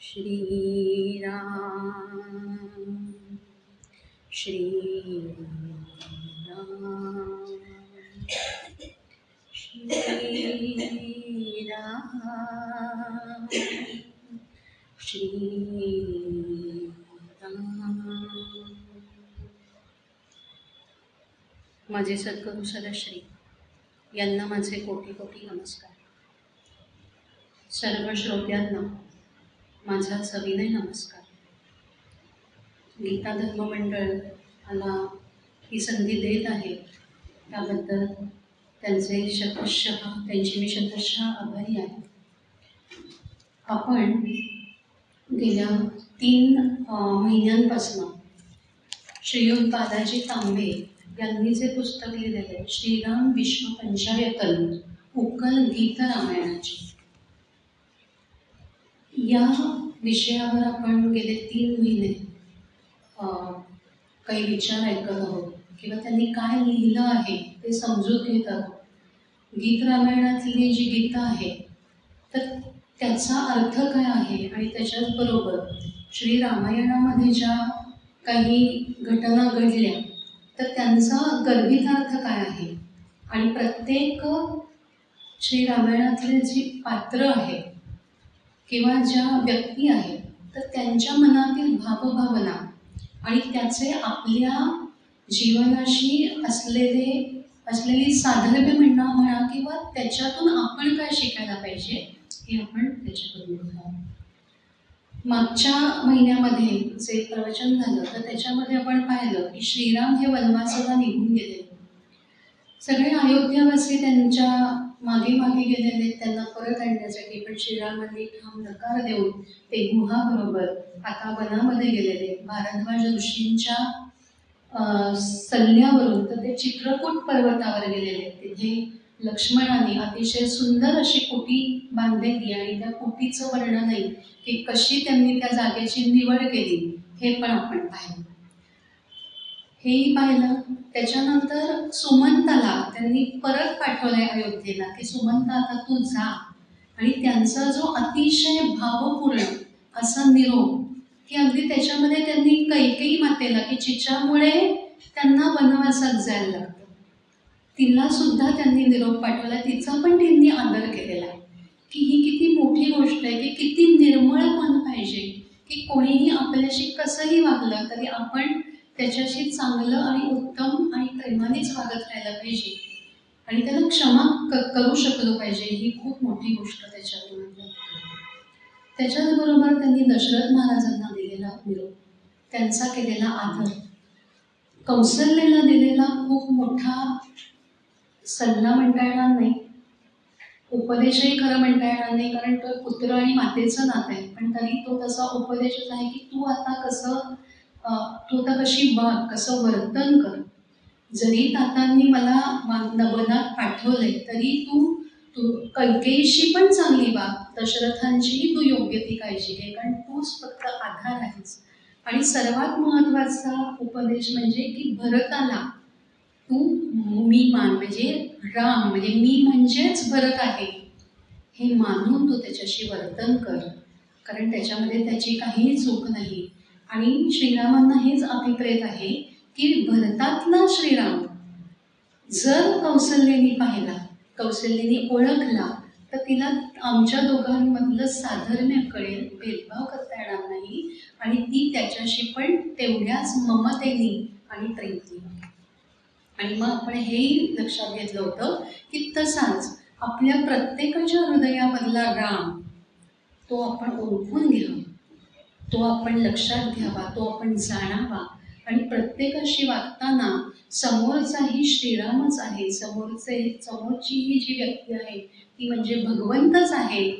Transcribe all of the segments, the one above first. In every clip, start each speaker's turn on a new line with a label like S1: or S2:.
S1: श्री राम श्री राम श्री राम श्री राम। माझे सद्गुरू सदश्री यांना माझे कोटी कोटी नमस्कार। सर्व श्रोत्यांना माझा सविनय नमस्कार। गीता धर्म मंडळ मला ही संधी देत आहे त्याबद्दल त्यांची मी शतशः आभारी आहे। आपण गेल्या 3 महिन्यांपासून श्रीयुत बालाजी तांबे यांनी जे पुस्तक लिहिलेले श्रीराम विश्व पंचायतन उकल गीत रामायणाची, या विषयावर आपण गेले 3 महिने काही विचार ऐकत आहोत किंवा त्यांनी काय लिहिलं आहे ते समजून घेत आहोत। गीत रामायणातली जी गीता आहे तर त्याचा अर्थ काय आहे आणि त्याच्याचबरोबर श्री रामायणामध्ये ज्या काही घटना घडल्या तर त्यांचा गर्भितार्थ काय आहे आणि प्रत्येक श्री रामायणातले जी पात्र आहेत किंवा ज्या व्यक्ती आहेत तर त्यांच्या मनातील भावभावना आणि त्याचे आपल्या जीवनाशी असलेली साधर्म्य म्हणा किंवा त्याच्यातून आपण काय शिकायला पाहिजे हे आपण त्याच्याकडून बघूया। मागच्या महिन्यामध्ये जे प्रवचन झालं तर त्याच्यामध्ये आपण पाहिलं की श्रीराम हे वनवासाला निघून गेले। सगळे अयोध्यावासी त्यांच्या मागे गेलेले त्यांना परत आणण्यासाठी, पण श्रीरामांनी ठाम नकार देऊन ते गुहाबरोबर आता वनामध्ये गेलेले। भारद्वाज ऋषींच्या सल्ल्यावरून तर ते चित्रकूट पर्वतावर गेलेले। तिथे लक्ष्मणाने अतिशय सुंदर अशी कुटी बांधलेली आणि त्या कुटीचं वर्णनही की कशी त्यांनी त्या जागेची निवड केली हे पण आपण पाहिलं। हेही पाहिलं। त्याच्यानंतर सुमंताला त्यांनी परत पाठवलंय अयोध्येला की सुमंत आता तू जा, आणि त्यांचा जो अतिशय भावपूर्ण असा निरोप की अगदी त्याच्यामध्ये त्यांनी कैकेयी मातेला की जिच्यामुळे त्यांना वनवासात जायला लागतं तिला सुद्धा त्यांनी निरोप पाठवला, तिचा पण त्यांनी आदर केलेला आहे की ही किती मोठी गोष्ट आहे की किती निर्मळ मन पाहिजे की कोणीही आपल्याशी कसंही वागलं तरी आपण त्याच्याशी चांगलं आणि उत्तम आणि प्रेमानेच वागत राहायला पाहिजे आणि त्याला क्षमा करू शकलो पाहिजे। ही खूप मोठी गोष्ट त्याच्यातून आपल्याला। त्याच्याचबरोबर त्यांनी दशरथ महाराजांना दिलेला निरोप, त्यांचा केलेला आदर, कौसल्याला दिलेला खूप मोठा सल्ला म्हणता येणार नाही, उपदेशही खरं म्हणता येणार नाही कारण तो पुत्र आणि मातेचं नातं आहे, पण तरी तो तसा उपदेशच आहे की तू आता कशी वाग, कसं वर्तन कर। जरी तातांनी मला वनात पाठवलंय तरी तू कैकेयीशी पण चांगली वाग, दशरथांचीही तू योग्य ती काळजी घे कारण तूच फक्त आधार आहेस। आणि सर्वात महत्त्वाचा उपदेश म्हणजे की भरताला तू मी मान, म्हणजे राम म्हणजे मी म्हणजेच भरत आहे हे मानून तू त्याच्याशी वर्तन कर कारण त्याच्यामध्ये त्याची काहीही चूक नाही। आणि श्रीरामांना हेच अभिप्रेत आहे की भरतातला श्रीराम जर कौसल्याने पाहिला, कौसल्याने ओळखला तर तिला आमच्या दोघांमधलं साधर्म्य कळेल, भेदभाव करता येणार नाही आणि ती त्याच्याशी पण तेवढ्याच ममतेने आणि प्रेमाने। आणि मग आपण हेही लक्षात घेतलं होतं की तसाच आपल्या प्रत्येकाच्या हृदयामधला राम तो आपण ओळखून घ्यावा, तो आपण लक्षात घ्यावा, तो आपण जाणावा आणि प्रत्येकाशी वागताना समोरचाही श्रीरामच आहे, समोरची ही जी व्यक्ती आहे ती म्हणजे भगवंतच आहे,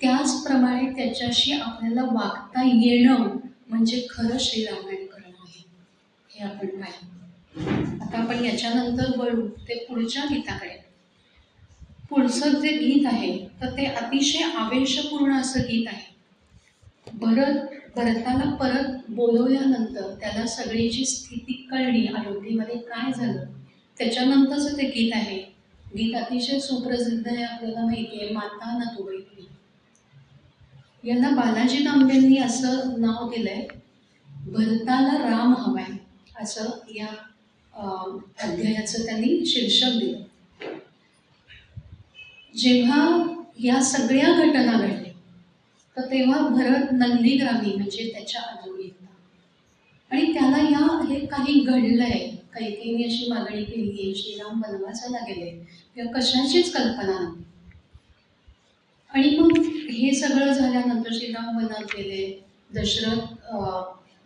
S1: त्याचप्रमाणे त्याच्याशी आपल्याला वागता येणं म्हणजे खरं श्रीरामायण करणं आहे हे आपण पाहिलं। आता आपण याच्यानंतर वळू ते पुढच्या गीताकडे। पुढचं जे गीत आहे तर ते अतिशय आवेशपूर्ण असं गीत आहे। भरताला परत बोलवल्यानंतर त्याला सगळीची स्थिती कळली, अयोध्येमध्ये काय झालं त्याच्यानंतरचं ते गीत आहे। गीत अतिशय सुप्रसिद्ध आहे, आपल्याला माहिती आहे, माता न तू बैठी। यांना बालाजी तांबेंनी असं नाव दिलंय, भरताला राम हवाय, असं या अध्यायाचं त्यांनी शीर्षक दिलं. जेव्हा या सगळ्या घटना घडल्या तर तेव्हा भरत नंदीग्रामी म्हणजे त्याच्या आजोळी होता आणि त्याला हे काही घडलंय, कैकेयीने अशी मागणी केली आहे, श्रीराम वनवासाला गेले, किंवा कशाचीच कल्पना नव्हती. आणि मग हे सगळं झाल्यानंतर श्रीराम वनात गेले, दशरथ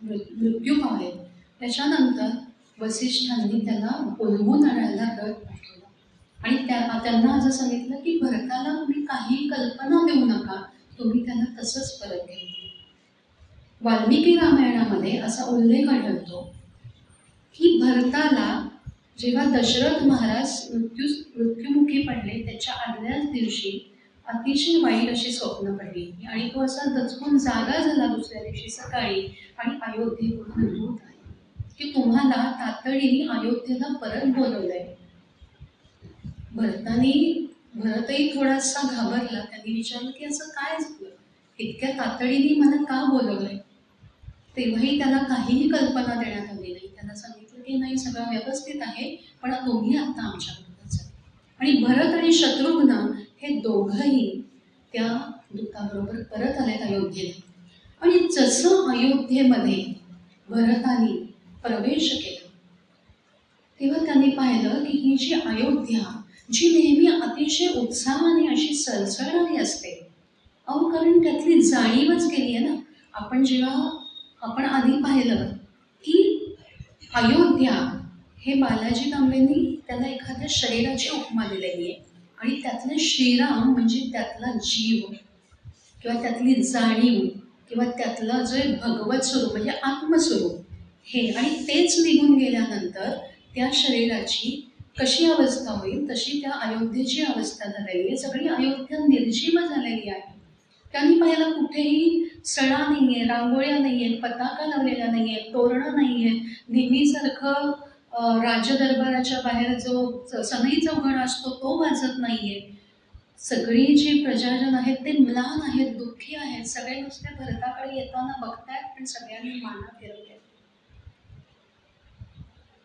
S1: मृत्यू पावले. त्याच्यानंतर वसिष्ठांनी त्याला बोलवून आणायला रथ पाठवला आणि त्यांना असं सांगितलं की भरताला तुम्ही काही कल्पना देऊ नका, तुम्ही त्यांना तसंच परत घ्या. वाल्मिकी रामायणामध्ये असा उल्लेख आढळतो की भरताला जेव्हा दशरथ महाराज मृत्युमुखी पडले त्याच्या आदल्याच दिवशी अतिशय वाईट अशी स्वप्न पडली आणि तो असा दचकून जागा झाला दुसऱ्या दिवशी सकाळी आणि अयोध्येकडून दूत आले की तुम्हाला तातडीने अयोध्येला परत बोलवलंय. भरतही थोडासा घाबरला. त्यांनी विचारलं की असं काय झालं, इतक्या तातडीने मला का बोलवलंय. तेव्हाही त्याला काहीही कल्पना देण्यात आली नाही. त्यांना सांगितलं की नाही, सगळं व्यवस्थित आहे, पण तुम्ही आता आमच्याबरोबर चला. आणि भरत आणि शत्रुघ्न हे दोघंही त्या दूताबरोबर परत आलेत अयोध्येला. आणि जसं अयोध्येमध्ये भरताने प्रवेश केला तेव्हा त्यांनी पाहिलं की ही जी अयोध्या, जी नेहमी अतिशय उत्साहाने अशी सळसळणारी असते, कारण त्यातली जाणीवच गेली आहे ना. आपण आधी पाहिलं की अयोध्या हे बालाजी तांबेंनी त्याला एखाद्या शरीराची उपमा दिलेली आहे आणि त्यातले श्रीराम म्हणजे त्यातला जीव किंवा त्यातली जाणीव किंवा त्यातलं जे भगवत स्वरूप म्हणजे आत्मस्वरूप हे. आणि तेच निघून गेल्यानंतर त्या शरीराची कशी अवस्था होईल तशी त्या अयोध्येची अवस्था झालेली आहे. सगळी अयोध्या निर्जीव झालेली आहे. त्यांनी पाहिलं कुठेही सणा नाही आहे, रांगोळ्या नाही आहेत, पताका लावलेल्या नाही आहेत, तोरणं नाही आहेत, नेहमीसारखं राजदरबाराच्या बाहेर जो सनई चौघडा असतो तो वाजत नाही आहे. सगळी जी प्रजाजन आहेत ते म्लान आहेत, दुःखी आहेत. सगळे नुसते भरताकडे येताना बघतायत, पण सगळ्यांनी माना फिरवल्या.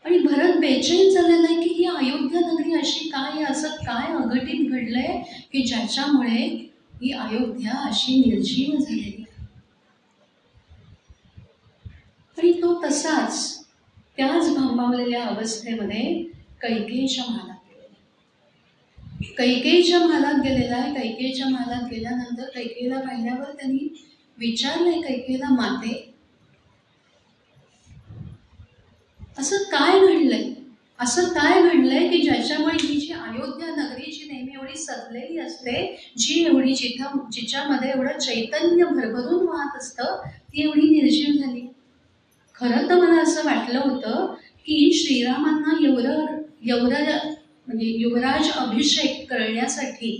S1: आणि भरत बेचैन झालेला आहे की ही अयोध्या नगरी अशी काय, असं काय अघटित घडलंय की ज्याच्यामुळे ही अयोध्या अशी निर्जीव झालेली आहे. आणि तो तसाच त्याच भांबावलेल्या अवस्थेमध्ये कैकेयीच्या महालात गेलेला. कैकेयीच्या महालात गेलेला आहे. कैकेयीच्या महालात गेल्यानंतर कैकेयीला पाहिल्यावर त्यांनी विचारलंय कैकेयीला, माते असं काय घडलंय, असं काय घडलंय की ज्याच्यामुळे ही जी अयोध्या नगरी जी नेहमी एवढी सजलेली असते, जी एवढी जिच्यामध्ये एवढं चैतन्य भरभरून वाहत असतं, ती एवढी निर्जीव झाली. खरं तर मला असं वाटलं होतं की श्रीरामांना म्हणजे युवराज अभिषेक करण्यासाठी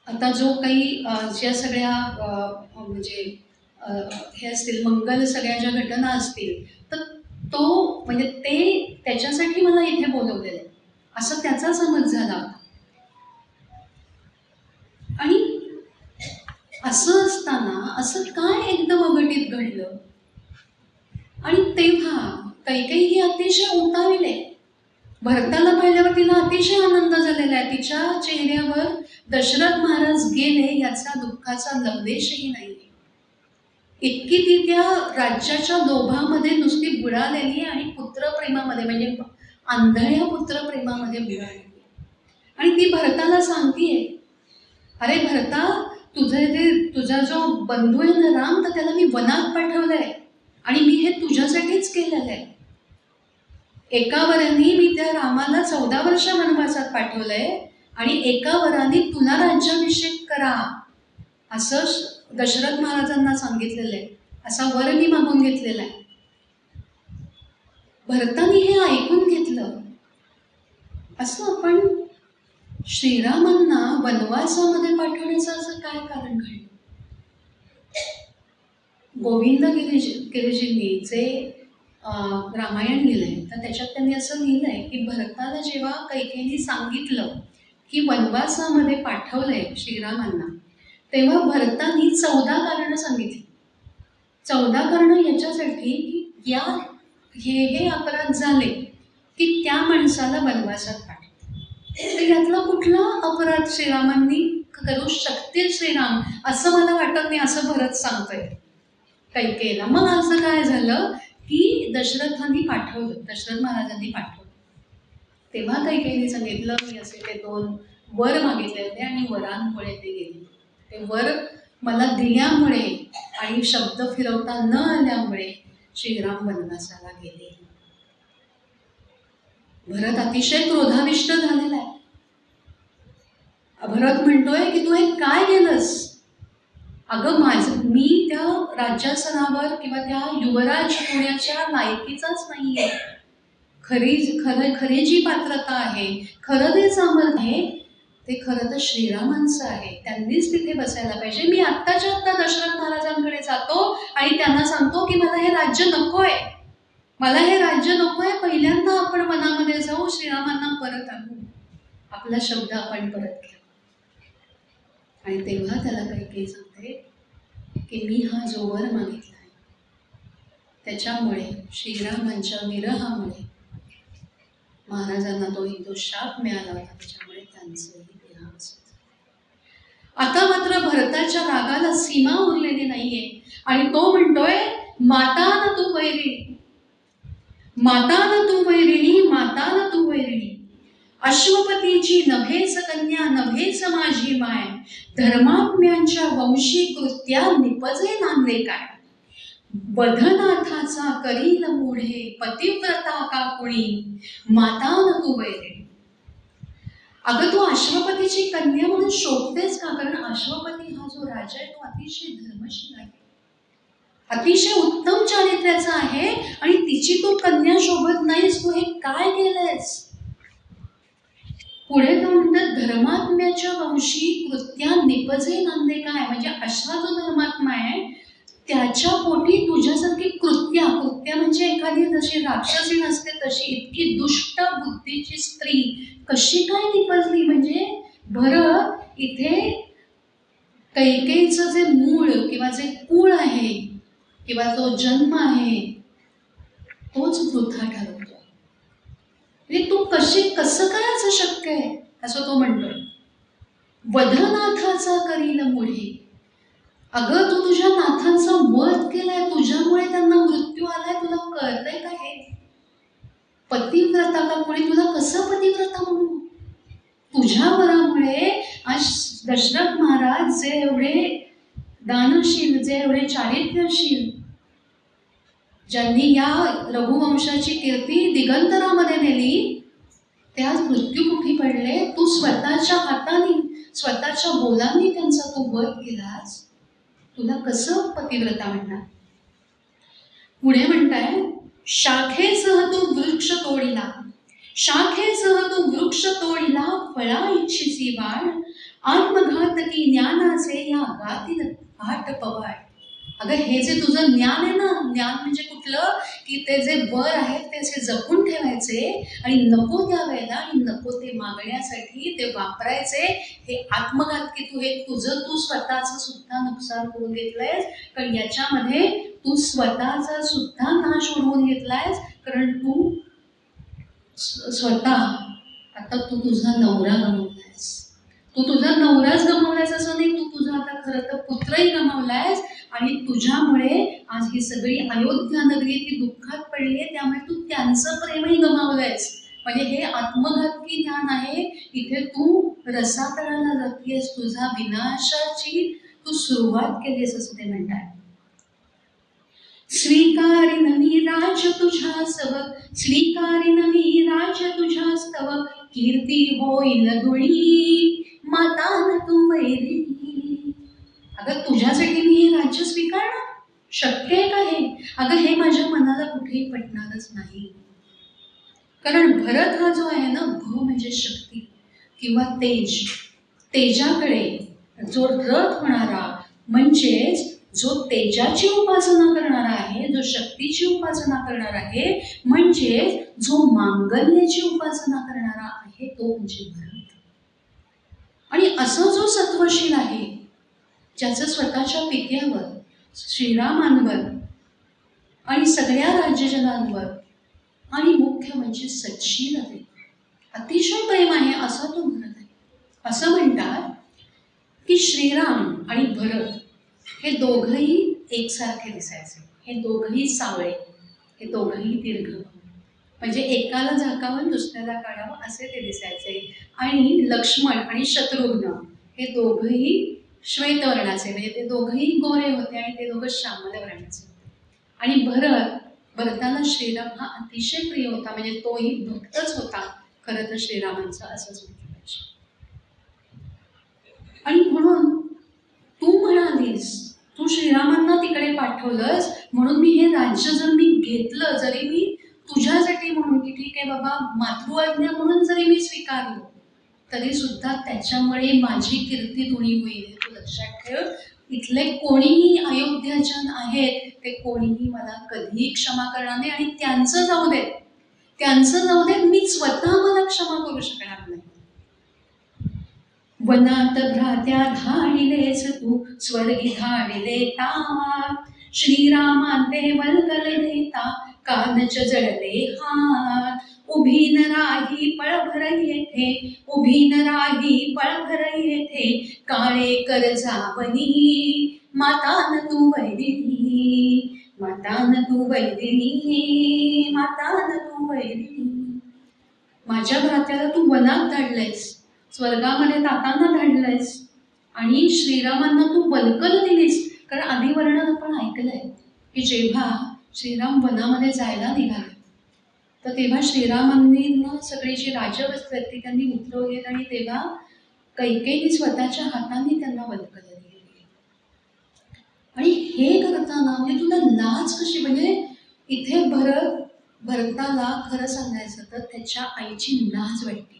S1: आता जो काही ज्या सगळ्या म्हणजे हे असतील मंगल सगळ्या ज्या घटना असतील, तर तो म्हणजे ते त्याच्यासाठी मला इथे बोलवलेलं आहे असं त्याचा समज झाला होता. आणि असं असताना असं काय एकदम अघटित घडलं. आणि तेव्हा कैकेयी ही अतिशय उताविले. भरताला पाहिल्यावर तिला अतिशय आनंद झालेला आहे. तिच्या चेहऱ्यावर दशरथ महाराज गेले याचा दुःखाचा लवलेशही नाही. इतकी ती त्या राज्याच्या लोभामध्ये नुसती बुडालेली आणि पुत्रप्रेमामध्ये म्हणजे आंधळ्या पुत्रप्रेमामध्ये बुडालेली. आणि ती भरताला सांगतीये, अरे भरता, तुझा जो बंधू आहे ना राम, तर त्याला मी वनात पाठवलंय आणि मी हे तुझ्यासाठीच केलेलं आहे. एका वराने मी त्या रामाला 14 वर्ष वनवासात पाठवलंय आणि एका वराने तुला राज्याभिषेक करा असं दशरथ महाराजांना सांगितलेलं आहे. असा वर मी मागून घेतलेला आहे. भरताने हे ऐकून घेतलं. असं आपण श्रीरामांना वनवासामध्ये पाठवण्याचं असं काय कारण घडलं. गोविंद गिरीजींनी जे रामायण लिहिलंय तर त्याच्यात त्यांनी असं लिहिलंय की भरताला जेव्हा कैकेयीने सांगितलं की वनवासामध्ये पाठवलंय श्रीरामांना, तेव्हा भरतानी 14 कारणं सांगितली. 14 कारणं याच्यासाठी की हे अपराध झाले की त्या माणसाला वनवासात पाठवले. तर यातला कुठला अपराध श्रीरामांनी करू शकतील श्रीराम असं मला वाटत नाही, असं भरत सांगतोय कैकेयीला. मग असं काय झालं की दशरथ महाराजांनी पाठवलं. तेव्हा कैकेयीने सांगितलं मी असे ते 2 वर मागितले होते आणि वरांमुळे ते गेले. ते वर मला दिल्यामुळे आणि शब्द फिरवता न आल्यामुळे श्रीराम वनवासाला गेले. भरत अतिशय क्रोधाविष्ट झालेला आहे. भरत म्हणतोय की तू हे काय केलंस? अगं मी त्या राज्यासनावर किंवा त्या युवराज होण्याच्या लायकीचाच नाहीये. खरी जी पात्रता आहे, खरं जे सामर्थ्य आहे ते खरं तर श्रीरामांचं आहे. त्यांनीच तिथे बसायला पाहिजे. मी आत्ताच्या आत्ता दशरथ महाराजांकडे जातो आणि त्यांना सांगतो की मला हे राज्य नकोय, पहिल्यांदा आपण वनामध्ये जाऊ, श्रीरामांना परत आणू, आपला शब्द आपण परत घेऊ. आणि तेव्हा त्याला कैकेयी सांगते की मी हा जो वर मागितला आहे त्याच्यामुळे श्रीरामांच्या विरहामुळे महाराजांना तो शाप मिळाला होता, त्याच्यामुळे त्यांचंही विरह असत. आता मात्र भरताच्या रागाला सीमा उरलेली नाहीये आणि तो म्हणतोय माता न तू वैरिणी, माता न तू वैरिणी, माता न तू वैरिणी, अश्वपतीची नभेच कन्या, नभेच माझी माय, धर्मात्म्यांच्या वंशी कृत्या निपजे नांदे काय, वधनाथाचा करील मुढे, पतिव्रता का कुणी, माता न तू वैरिणी. अगं तू अश्वपतीची कन्या म्हणून शोधतेस का? कारण अश्वपती हा जो राजा आहे तो अतिशय धर्मशील आहे, अतिशय उत्तम चारित्र्याचा आहे आणि तिची तू कन्या शोभत नाहीस. तू हे काय केलंयस? पुढे तो म्हणतात धर्मात्म्याच्या वंशी कृत्या निपजे नांदे काय, म्हणजे असा जो धर्मात्मा आहे त्याच्या पोटी तुझ्यासारखी कृत्या म्हणजे एखादी जशी राक्षसी नसते तशी इतकी दुष्ट बुद्धीची स्त्री कशी काय निपजली. म्हणजे भरत इथे कैकेयीचं जे मूळ किंवा जे कुळ आहे किंवा तो जन्म आहे तोच वृथा ठरवतो. म्हणजे तू कसं काय असं शक्य आहे असं तो म्हणतोय. वधनाथाचा करील मुढे, अगं तू तुझ्या नाथांचा वध केलाय, तुझ्यामुळे त्यांना मृत्यू आलाय, तुला कळतंय का हे? पतिव्रता का कोणी, तुला कसं पतिव्रता म्हणू? तुझ्या वरामुळे आज दशरथ महाराज जे एवढे दानशील, जे एवढे चारित्र्यशील, ज्यांनी या रघुवंशाची कीर्ती दिगंतरामध्ये नेली, ते आज मृत्युमुखी पडले. तू स्वतःच्या हाताने, स्वतःच्या बोलांनी त्यांचा तू वध केलास, तुला कसं पतिव्रता म्हणणार? पुढे म्हणताय शाखेसह तू वृक्ष तोडिला, शाखेसह तू वृक्ष तोडिला, फळा इच्छिसी वाढ, आत्मघातकी ज्ञानाचे या गातील घाट पवाड. अगं हे जे तुझं ज्ञान आहे ना, ज्ञान म्हणजे कुठलं की ते जे वर आहेत ते असे जपून ठेवायचे आणि नको त्या वेळेला आणि नको ते मागण्यासाठी ते वापरायचे. हे आत्मघातकी तू, हे तू स्वतःचं सुद्धा नुकसान करून घेतलंयस. कारण याच्यामध्ये तू स्वतःचा सुद्धा नाश ओढवून घेतलायस. कारण तू स्वतः आता तू तुझा नवरा गमावलायस, तू तुझा नवराच गमावलायस असं नाही, तू तुझा आता खरं तर पुत्रही गमावलायस. आणि तुझ्यामुळे आज ही सगळी अयोध्या नगरी ती दुःखात पडली आहे, त्यामुळे तू त्यांचं प्रेमही गमावलंयस. म्हणजे हे आत्मघातकी ज्ञान आहे. इथे तू रसातळाला जातीयस, तुझा विनाशाची तू सुरुवात केलीस असं ते म्हणतात. स्वीकारिन मी राज तुझ्या सव, स्वीकारिन मी राज तुझ्या स्तव, कीर्ती होईल दुणी, माता न तू वैरिणी. अगं तुझ्यासाठी मी हे राज्य स्वीकारणं शक्य आहे का हे? अगं हे माझ्या मनाला कुठेही पटणारच नाही. कारण भरत हा जो आहे ना, भ म्हणजे शक्ती किंवा तेज, तेजाकडे जो रथ होणारा, म्हणजेच जो तेजाची उपासना करणारा आहे, जो शक्तीची उपासना करणारा आहे, म्हणजेच जो मांगल्याची उपासना करणारा आहे, तो म्हणजे भरत. आणि असं जो सत्वशील आहे ज्याचं स्वतःच्या पित्यावर, श्रीरामांवर आणि सगळ्या राज्यजनांवर आणि मुख्य म्हणजे सच्शीलते अतिशय प्रेम आहे असा तो म्हणत आहे. असं म्हणतात की श्रीराम आणि भरत हे दोघंही एकसारखे दिसायचे. हे दोघंही सावळे, हे दोघंही दीर्घ, म्हणजे एकाला झाकावून दुसऱ्याला काढावं असे ते दिसायचे. आणि लक्ष्मण आणि शत्रुघ्न हे दोघंही श्वेतवर्णाचे, म्हणजे ते दोघंही गोरे होते आणि ते दोघं श्यामल वर्णाचे होते. आणि भरताला श्रीराम हा अतिशय प्रिय होता, म्हणजे तोही भक्तच होता खरं तर श्रीरामांचा, असंच म्हटलं पाहिजे. आणि म्हणून तू म्हणालीस, तू श्रीरामांना तिकडे पाठवलंस म्हणून मी हे राज्य जर मी घेतलं, जरी मी तुझ्यासाठी म्हणून की ठीक आहे बाबा मातृआज्ञा म्हणून जरी मी स्वीकारलं, तरी सुद्धा त्याच्यामुळे माझी कीर्ती दुणी होईल. हे तू लक्षात ठेव. इथले कोणीही अयोध्याजन आहेत ते कोणीही मला कधीही क्षमा करणार नाही. आणि त्यांचं जाऊ देत, मी स्वतः मला क्षमा करू शकणार नाही. वनात भ्रात्या धाडिलेस तू, स्वर्गी धाडिले ता, श्रीरामांते वल्कल देता, कानच जळले हात. उभी न राही पळभर येथे, उभी न राही पळभर येथे, काळे कर जावनी, मातान तू वैदिनी, मातान तू वैदिनी, मातान तू वैदिनी. माझ्या भ्रात्याला तू वनात धाडलंयस, स्वर्गामध्ये तातांना धाडलंयस आणि श्रीरामांना तू वल्कल दिलीस. कारण आधी वर्णन आपण ऐकलंय की जेव्हा श्रीराम वनामध्ये जायला निघाले तर तेव्हा श्रीरामांनी सगळी जी राजवस्त्र ती त्यांनी उतरवलीत आणि तेव्हा कैकेयीने स्वतःच्या हातांनी त्यांना वल्कल दिली. आणि हे करताना म्हणजे तुला लाज कशी, म्हणजे इथे भरताला खरं सांगायचं तर त्याच्या आईची लाज वाटते.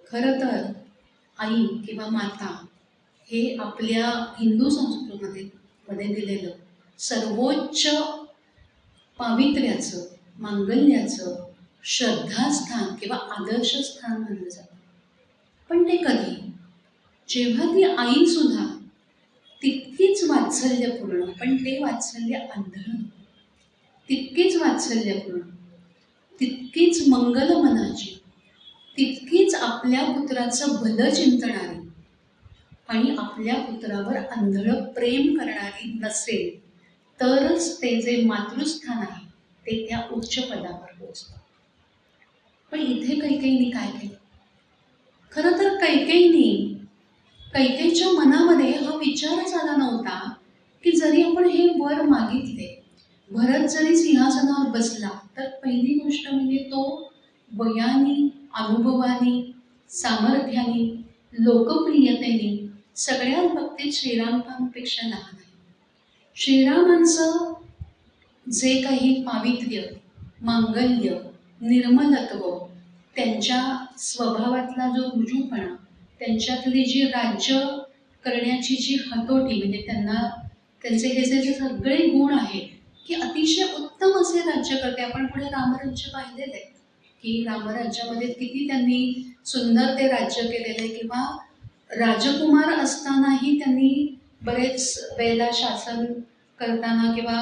S1: खरं तर आई किंवा माता हे आपल्या हिंदू संस्कृतीमध्ये दिलेलं सर्वोच्च पावित्र्याचं, मांगल्याचं श्रद्धास्थान किंवा आदर्शस्थान मानलं जातं. पण ते कधी, जेव्हा ती आई सुद्धा तितकीच वात्सल्यपूर्ण, पण ते वात्सल्य आंधळं, तितकीच वात्सल्यपूर्ण, तितकीच मंगल मनाची, तितकीच आपल्या पुत्राचं भलं चिंतणारी आणि आपल्या पुत्रावर आंधळं प्रेम करणारी नसेल तरच ते जे मातृस्थान आहे ते त्या उच्च पदावर पोहोचतं. पण इथे कैकेयीने काय केलं? खरं तर कैकेयीच्या मनामध्ये हा विचारच आला नव्हता की जरी आपण हे वर मागितले, भरत जरी सिंहासनावर बसला, तर पहिली गोष्ट म्हणजे तो वयाने, अनुभवाने, सामर्थ्याने, लोकप्रियतेने सगळ्याच बाबतीत श्रीरामांपेक्षा लहान आहे. श्रीरामांचं जे काही पावित्र्य, मांगल्य, निर्मलत्व, त्यांच्या स्वभावातला जो रुजूपणा, त्यांच्यातली जी राज्य करण्याची जी हातोटी, म्हणजे त्यांचे हे जे सगळे गुण आहेत की अतिशय उत्तम असे राज्य करते. आपण पुढे रामराज्य पाहिलेलं आहे की रामराज्यामध्ये किती त्यांनी सुंदर ते राज्य केलेलं आहे, किंवा राजकुमार असतानाही त्यांनी बरेच वेळेला शासन करताना किंवा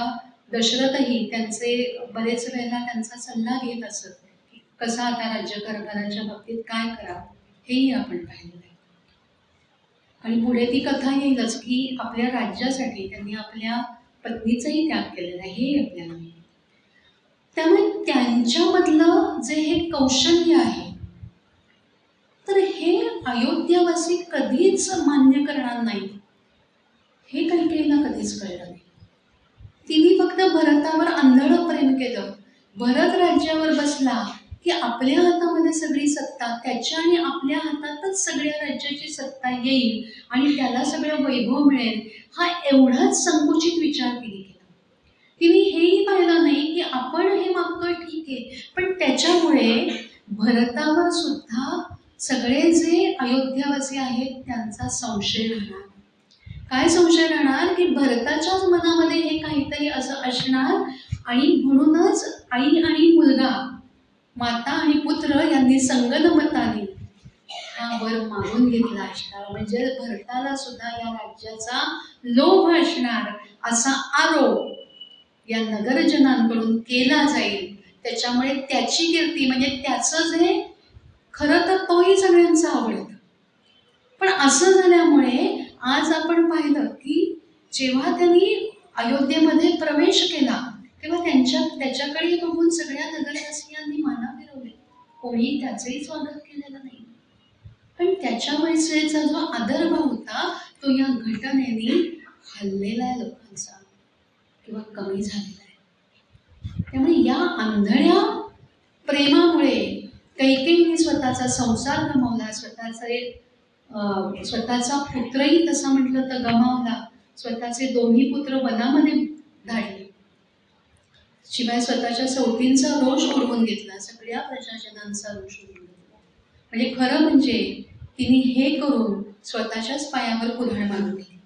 S1: दशरथही त्यांचे बरेच वेळेला त्यांचा सल्ला घेत असत की कसा आता राज्यकारभाराच्या बाबतीत काय करावं, हेही आपण पाहिलेलं आहे. आणि पुढे ती कथा येईलच की आपल्या राज्यासाठी त्यांनी आपल्या पत्नीचाही त्याग केलेला आहे, हे आपल्याला माहिती. त्यामुळे त्यांच्यामधलं जे हे कौशल्य आहे तर हे अयोध्यावासी कधीच मान्य करणार नाही, हे कैकेयीला कधीच कळलं नाही. तिने फक्त भरतावर आंधळं प्रेम केलं. भरत राज्यावर बसला की आपल्या हातामध्ये सगळी सत्ता, त्याच्या आणि आपल्या हातातच सगळ्या राज्याची सत्ता येईल आणि त्याला सगळं वैभव मिळेल, हा एवढाच संकुचित विचार तिने केला. तिने हेही पाहिलं नाही की आपण हे मागतोय ठीक आहे, पण त्याच्यामुळे भरतावर सुद्धा सगळे जे अयोध्यावासी आहेत त्यांचा संशय राहणार. काय संशय राहणार की भरताच्याच मनामध्ये हे काहीतरी असं असणार आणि म्हणूनच आई आणि मुलगा, माता आणि पुत्र यांनी संगनमताने हा वर मागून घेतला असणार, म्हणजे भरताला सुद्धा या राज्याचा लोभ असणार असा आरोप या नगरजनांकडून केला जाईल. त्याच्यामुळे त्याची कीर्ती म्हणजे त्याचं जे खरं तर तोही सगळ्यांचा आवडतं. पण असं झाल्यामुळे आज आपण पाहिलं की जेव्हा त्यांनी अयोध्येमध्ये प्रवेश केला तेव्हा त्याच्याकडे बघून सगळ्या नगरवासियांनी माना फिरवले, कोणी त्याचंही स्वागत केलेलं नाही. पण त्याच्यावेळेचा जो आदरभाव होता तो या घटनेने हल्लेला आहे लोकांचा किंवा कमी झालेला आहे. त्यामुळे या आंधळ्या प्रेमामुळे कैकेयीने स्वतःचा संसार गमावला, स्वतःचा पुत्रही तसा म्हटलं तर गमावला, स्वतःचे दोन्ही पुत्र वनामध्ये धाडले, शिवाय स्वतःच्या सवतींचा रोष ओढवून घेतला, सगळ्या प्रजाजनांचा रोष ओढवून घेतला. म्हणजे खरं म्हणजे तिने हे करून स्वतःच्याच पायावर कुऱ्हाड मारून घेतली.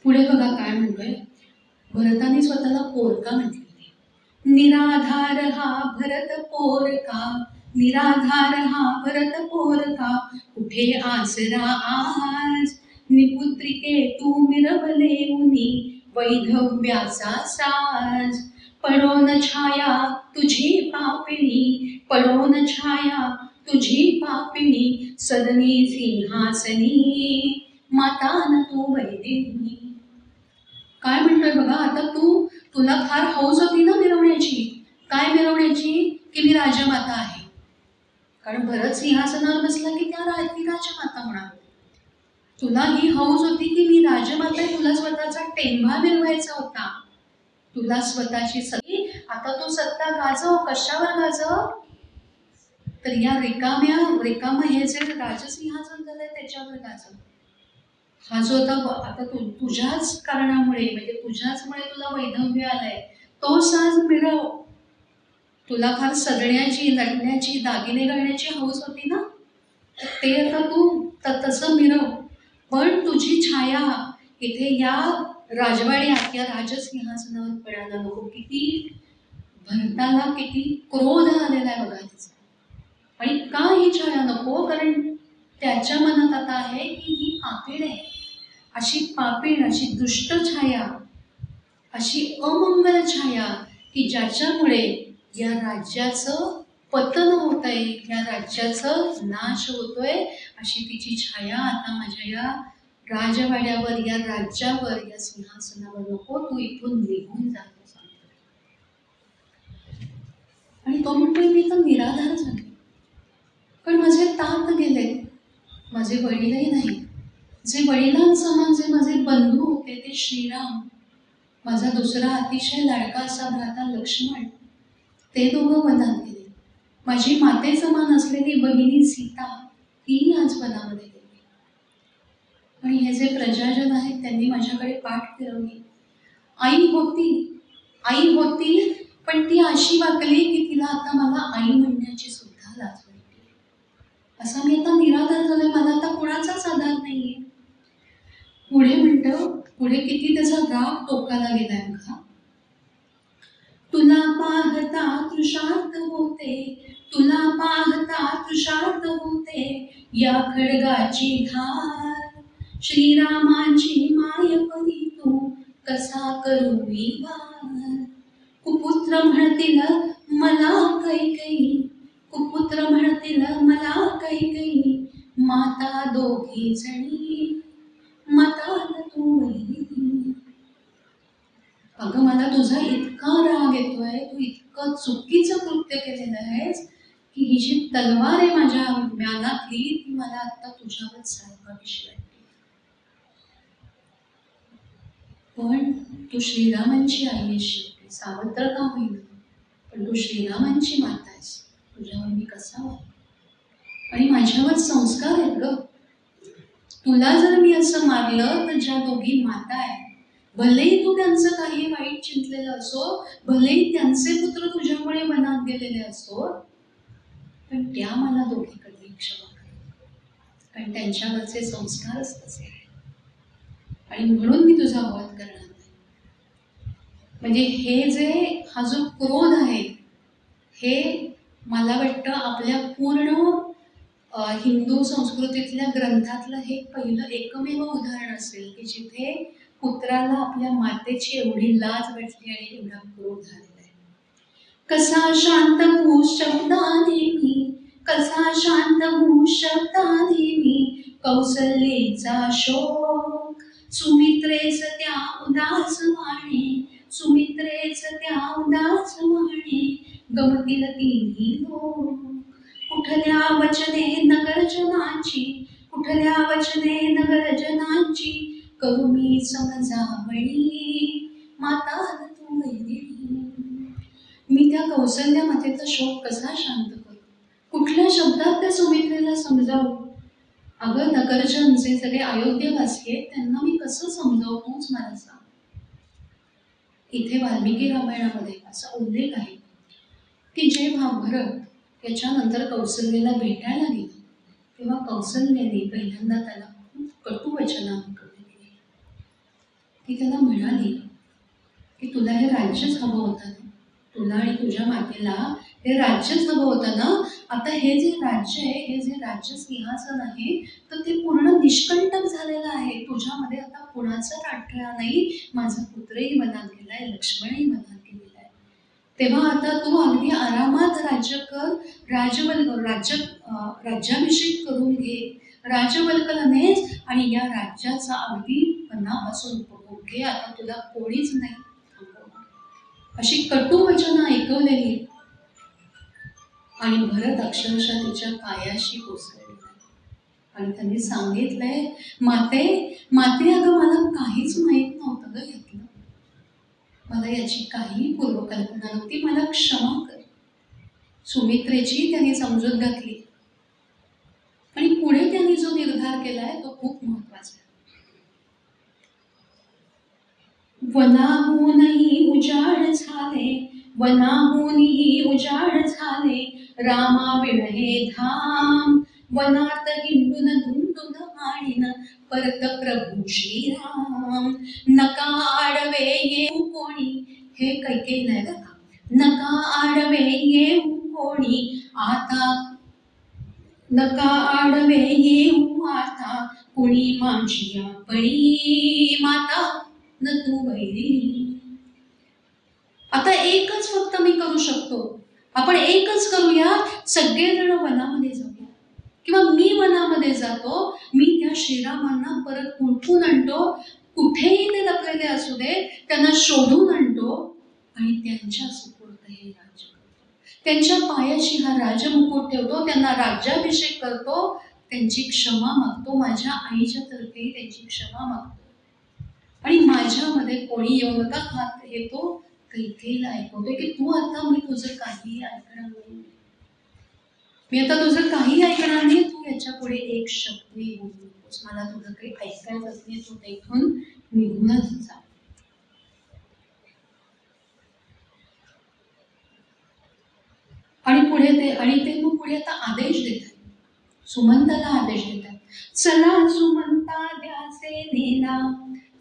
S1: पुढे बघा काय म्हणतोय, भरताने स्वतःला पोरका म्हटले, निराधार हा भरत पोरका, निराधार हा भरत पोरका, कुठे आसरा आज, निपुत्रिके तू मिरवले उनी, वैधव्याचा साज, पडोन छाया तुझी पापिणी, पडोन छाया तुझी पापिणी, सदनी सिंहासनी, माता न तू वैदिनी. काय म्हणतोय बघा, आता तुला फार हौस होती ना मिरवण्याची. काय मिरवण्याची? की मी राजमाता आहे. कारण भरत सिंहासनावर बसला की ती राजमाता होणार. तुला ही हौस होती की मी राजमाता आहे, तुला स्वतःचा टेंभा मिरवायचा होता, तुला स्वतःची सत्ता. आता तू सत्ता गाजव. कशावर गाजव? तर या रिकाम हे जे राजसिंहासन झालंय त्याच्यावर गाजव. हा जो आता तुझ्याच कारणामुळे म्हणजे तुझ्याचमुळे तुला वैधव्य आलंय, तो साज मिरव. तुला फार सजण्याची, लढण्याची, दागिने घालण्याची हौस होती ना, ते आता तू तसं मिरव. पण तुझी छाया इथे या राजवाड्यात या राजसिंहासनावर पडायला नको. किती भरताला किती क्रोध आलेला आहे बघा तिचा. आणि का ही छाया नको? कारण त्याच्या मनात आता आहे की ही पापीण आहे, अशी पापीण, अशी दुष्ट छाया, अशी अमंगल छाया की ज्याच्यामुळे या राज्याचं पतन होत आहे, या राज्याचं नाश होतोय, अशी तिची छाया आता माझ्या या राजवाड्यावर, या राज्यावर, या सिंहासनावर नको. तू इथून निघून जा. आणि तो म्हणतोय मी तर निराधार झाले, पण माझे तात गेले, माझे वडीलही नाही. जे वडिलांसमान जे माझे बंधू होते ते श्रीराम, माझा दुसरा अतिशय लाडका असा भ्राता लक्ष्मण, ते दोघं वनात गेले. माझी माते समान असलेली बहिणी सीता ही आज वनामध्ये गेली. आणि हे जे प्रजाजन आहेत त्यांनी माझ्याकडे पाठ फिरवली. आई होती पण ती अशी वागली की तिला आता मला आई म्हणण्याची सुद्धा लाज वाटते. असा मी आता निराधार झालोय, मला आता कुणाचाच आधार नाहीये. पुढे किती त्याचा राग टोकाला गेलाय बघा. तुला पाहता तृषार्त होते, तुला पाहता तृषार्त होते, या खड्गाची धार, श्रीरामाची मायपणी तू कसा करू विवार. कुपुत्र म्हणतील मला कैकेयी, कुपुत्र म्हणतील मला कैकेयी, माता दोघी जणी, माता तू वैदिनी. अगं मला तुझा इतका राग येतोय, तू इतकं चुकीचं कृत्य केलेलं आहेस की ही जी तलवार आहे माझ्या म्यानातली ती मला आता तुझ्यावर सारखाविषयी वाटते. पण तू श्रीरामांची आई आहेस, शेवटी सावत्र का होईल, पण तू श्रीरामांची माता आहेस, तुझ्यावर मी कसा वागू? आणि माझ्यावर संस्कार आहेत ग. तुला जर मी असं मारलं तर ज्या दोघी माता आहेत, भलेही तू त्यांचं काही वाईट चिंतलेलं असो, भलेही त्यांचे पुत्र तुझ्यामुळे वनात गेलेले असो, पण त्या मला दोघी कधी क्षमा करेल, कारण त्यांच्यावरचे संस्कारच तसे आहेत. आणि म्हणून मी तुझा वध करणार नाही. म्हणजे हे जे हा जो क्रोध आहे, हे मला वाटतं आपल्या पूर्ण हिंदू संस्कृतीतल्या ग्रंथातलं हे पहिलं एकमेव उदाहरण असेल की जिथे पुत्राला आपल्या मातेची एवढी लाज वाटली आणि एवढा क्रोध झालेला आहे. कसा शांत होऊ शब्दाने मी, कसा शांत होऊ शब्दाने मी, कौसल्येचा शोक सुमित्रेच त्या उदास वाणे, सुमित्रेच त्या उदास वाणे, गमतील तिन्ही लोक. कुठल्या वचने नगरजनांची, कुठल्या वचने नगरजनांची, करू मी समजावणी, माता तू वैदिनी. मी त्या कौसल्य मातेचा शोक कसा शांत करू, कुठल्या शब्दात त्या सुमित्रेला समजावू. अगं नगरजन जे सगळे अयोध्येवासी आहेत त्यांना मी कसं समजावू, तूच मला सांग. इथे वाल्मिकी रामायणामध्ये असा उल्लेख आहे की जेव्हा भरत याच्यानंतर कौसल्येला भेटायला गेला तेव्हा कौसल्याने पहिल्यांदा त्याला खूप कटू वचनांकडे दिली. ती त्याला म्हणाली की तुला हे राज्यच हवं होतं ना, तुला आणि तुझ्या मातेला हे राज्यच हवं होतं ना. आता हे जे राज्य आहे, हे जे राज्य सिंहासन आहे, तर ते पूर्ण निष्कंटक झालेलं आहे. तुझ्यामध्ये आता कुणाचा राठ्या नाही. माझा पुत्रही मनात गेलाय, लक्ष्मणही मनात गेलेला आहे. तेव्हा आता तू अगदी आरामात राज्य कर, राज्याभिषेक करून घे, राजवल्कलनेच, आणि या राज्याचा अगदी मनापासून उपभोग घे. आता तुला कोणीच नाही थांबवणार. अशी कटू वचनं ऐकवलेली आणि भरत अक्षरशः तिच्या पायाशी कोसळलेला आणि त्यांनी सांगितलंय, माते माते अगं मला काहीच माहीत नव्हतं ग यातलं, मला याची काही पूर्वकल्पना नव्हती, मला क्षमा कर. सुमित्रेची त्यांनी समजूत घातली आणि पुढे त्यांनी जो निर्धार केलाय तो खूप महत्वाचा आहे. वनाहूनही उजाड झाले, वनाहूनही उजाड झाले, रामाविण हे धाम, वनात हिंडून धुंडून आणीन परत प्रभू श्रीराम. नका आडवे येऊ कोणी, हे कैकेयी नाही बरं का, नका आडवे येऊ कोणी आता, नका आडवे येऊ आता कुणी माझी आपणी, माता न तू वैरिणी. आता एकच फक्त मी करू शकतो, आपण एकच करूया, सगळेजण वनामध्ये जाऊया किंवा मी वनामध्ये जातो, मी त्या श्रीरामांना परत कुठून आणतो, कुठेही ते लपलेले असू दे त्यांना शोधून आणतो आणि त्यांच्या सुपूर्द हे राज्य करतो, त्यांच्या पायाशी हा राजमुकुट ठेवतो, त्यांना राज्याभिषेक करतो, त्यांची क्षमा मागतो, माझ्या आईच्या तर्फे त्यांची क्षमा मागतो आणि माझ्यामध्ये कोणी येऊ नका. हात येतो कैकेयीला ऐकवतोय की तू आता, मी तुझं काही ऐकणार नाही, मी आता तुझं काही ऐकणार नाही, तू याच्या पुढे एक शब्दही बोलू नकोस, मला तुझं काही ऐकायचं नाही, तू इथून निघूनच जा. आणि पुढे ते मग पुढे आता आदेश देतात, सुमंताला आदेश देतात, चला सुमंता द्यासे नेला,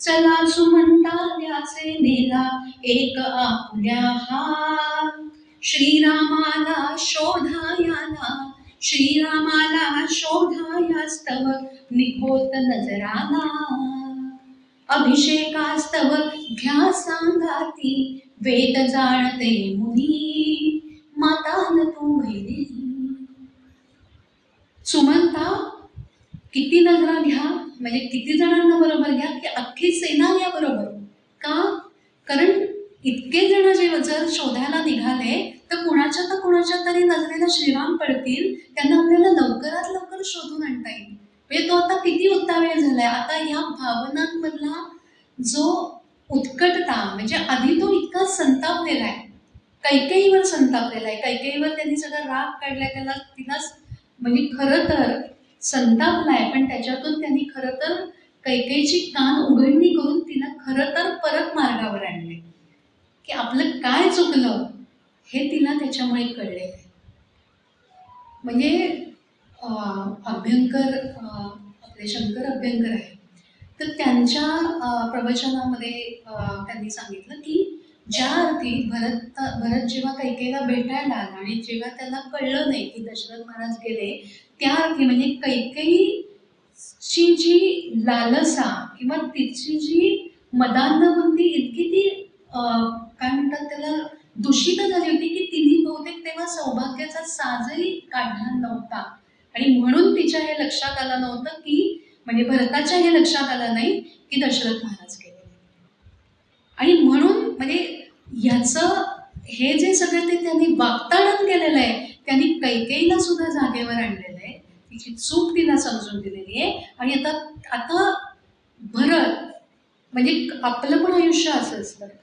S1: चला सुमंता द्यासे नेला, एक आपुल्या हात, श्रीरामाला शोधायाला, श्रीरामाला शोधायास्तव निघोत नजराला, अभिषेकास्तव घ्या सांगाती, वेद जाणते मुनी, माता न तू वैदिनी. सुमंता किती नजरा घ्या, म्हणजे किती जणांना बरोबर घ्या, की अख्खी सेना घ्या बरोबर. का? कारण इतके जण जे जर शोधायला निघाले तर कुणाच्या तरी नजरेला श्रीराम पडतील, त्यांना आपल्याला लवकरात लवकर शोधून आणता येईल. म्हणजे तो आता किती उत्तावेळ झालाय. आता या भावनांमधला जो उत्कटता, म्हणजे आधी तो इतका संतापलेला आहे, कैकेयीवर संतापलेला आहे, कैकेयीवर त्यांनी सगळा राग काढलाय, तिला म्हणजे खरं तर संतापलाय, पण त्याच्यातून त्यांनी खरं तर कैकेयीची कान उघडणी करून तिला खरं तर परत मार्गावर आणले, की आपलं काय चुकलं हे तिला त्याच्यामुळे कळले. म्हणजे अभ्यंकर, आपले शंकर अभ्यंकर आहे, तर त्यांच्या प्रवचनामध्ये त्यांनी सांगितलं की ज्या अर्थी भरत जेव्हा कैकेयीला भेटायला आला आणि जेव्हा त्याला कळलं नाही की दशरथ महाराज गेले, त्या अर्थी म्हणजे कैकेयीची जी लालसा किंवा तिची जी मदांधबुद्धी इतकी ती काय म्हणतात त्याला दूषित झाली होती की तिने बहुतेक तेव्हा सौभाग्याचा साजही काढला नव्हता. आणि म्हणून तिच्या हे लक्षात आलं नव्हतं की म्हणजे भरताच्या हे लक्षात आलं नाही की दशरथ महाराज गेले. आणि म्हणून म्हणजे ह्याचं हे जे सगळं ते त्यांनी वागताडण केलेलं आहे, त्यांनी कैकेयीला सुद्धा जागेवर आणलेलं आहे, तिची चूक तिला समजून दिलेली आहे. आणि आता आता भरत म्हणजे आपलं पण आयुष्य असं असतं का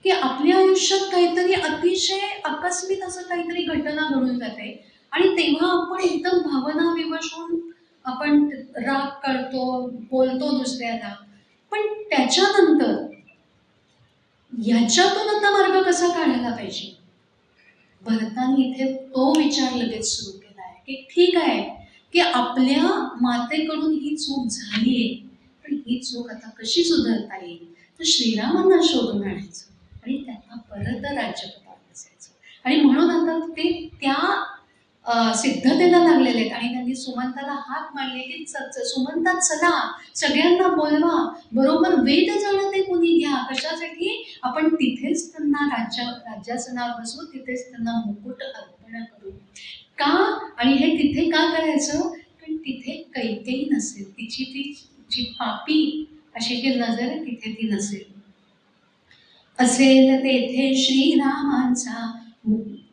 S1: की आपल्या आयुष्यात काहीतरी अतिशय आकस्मिक असं काहीतरी घटना घडून जाते आणि तेव्हा आपण एकदम भावना विवश होऊन आपण राग करतो, बोलतो दुसऱ्याला. पण त्याच्यानंतर ह्याच्यातून आता मार्ग कसा काढायला पाहिजे, भरताने इथे तो विचार लगेच सुरू केला आहे की ठीक आहे की आपल्या मातेकडून ही चूक झाली आहे, पण ही चूक आता कशी सुधारता येईल, तर श्रीरामांना शोधून आणायचं आणि त्यांना परत राज्यपदावर बसायचं. आणि म्हणून आता ते त्या सिद्धतेला लागलेले आहेत. आणि त्यांनी सुमंताला हाक मारली की सुमंता चला, सगळ्यांना बोलवा, बरोबर वेद जाणं ते कोणी घ्या. कशासाठी? आपण तिथेच त्यांना राज्यासनावर बसवू, तिथेच त्यांना मुकुट अर्पण करू. का? आणि हे तिथे का करायचं? कारण तिथे कैकेयी नसेल, तिची ती जी पापी अशी जी नजर आहे तिथे ती नसेल. असेल तेथे श्रीरामांचा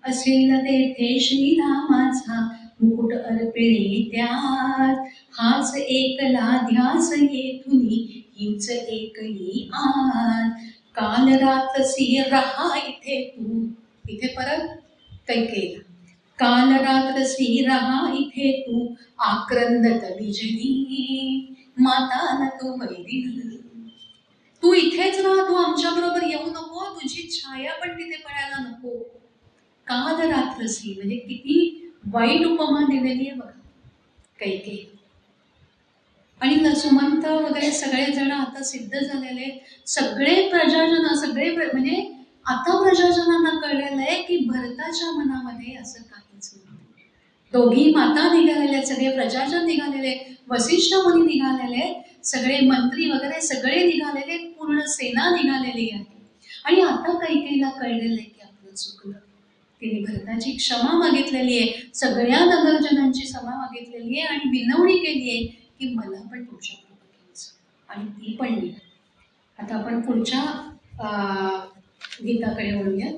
S1: असेल तेथे श्रीरामाचा मुकुट अर्पिणे त्यात, हाच एकला ध्यास येथुनी हीच एकली आत. काल रात्रसी रहा इथे तू, इथे परत कैकेयीला, काल रात्रसी रहा इथे तू, आक्रंदत विजनी माता न तू वैदिनी. तू इथेच राहा, तू आमच्या बरोबर येऊ नको, तुझी छाया पण तिथे पडायला नको. काल रात्रसी म्हणजे किती वाईट उपमा दिलेली आहे बघा कैकेयी. आणि सुमंत वगैरे सगळे जण आता सिद्ध झालेले, सगळे प्रजाजन सगळे म्हणजे आता प्रजाजनांना कळलेलं आहे की भरताच्या मनामध्ये असं काहीच नाही. दोघी माता निघालेल्या, सगळे प्रजाजन निघालेले, वसिष्ठ मुनी निघालेले, सगळे मंत्री वगैरे सगळे निघालेले, पूर्ण सेना निघालेली आहे. आणि आता कैकेयीला कळलेलं आहे की आपलं चुकलं. तिने भरताची क्षमा मागितलेली आहे, सगळ्या नगरजनांची क्षमा मागितलेली आहे आणि विनवणी केली आहे की मला पण तुमच्याबरोबर घ्यायचं. आणि ती पण निघाली. आता आपण पुढच्या गीताकडे वळूया.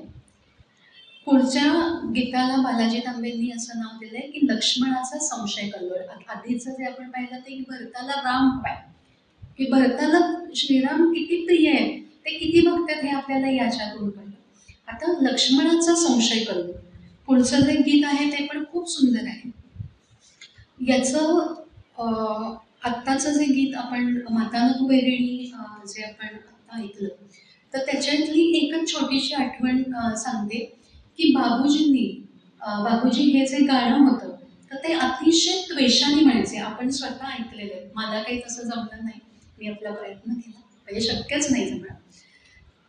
S1: पुढच्या गीताला बालाजी तांबेंनी असं नाव दिलंय की लक्ष्मणाचा संशय कल्लोळ. आधीचं जे आपण पाहिलं ते की भरताला राम हवाय, की भरताला श्रीराम किती प्रिय आहे, ते किती बघतात हे आपल्याला याच्यातून कळलं. आता लक्ष्मणाचा संशय कल्लोळ पुढचं जे गीत आहे ते पण खूप सुंदर आहे. याचं आत्ताचं जे गीत आपण माता न तू वैरिणी जे आपण आता ऐकलं, तर त्याच्यातली एकच छोटीशी आठवण सांगते की बाबूजी हे जे गाणं होतं तर ते अतिशय त्वेषाने म्हणायचे. आपण स्वतः ऐकलेलं आहे, मला काही तसं जमलं नाही, मी आपला प्रयत्न केला, म्हणजे शक्यच नाही जमलं.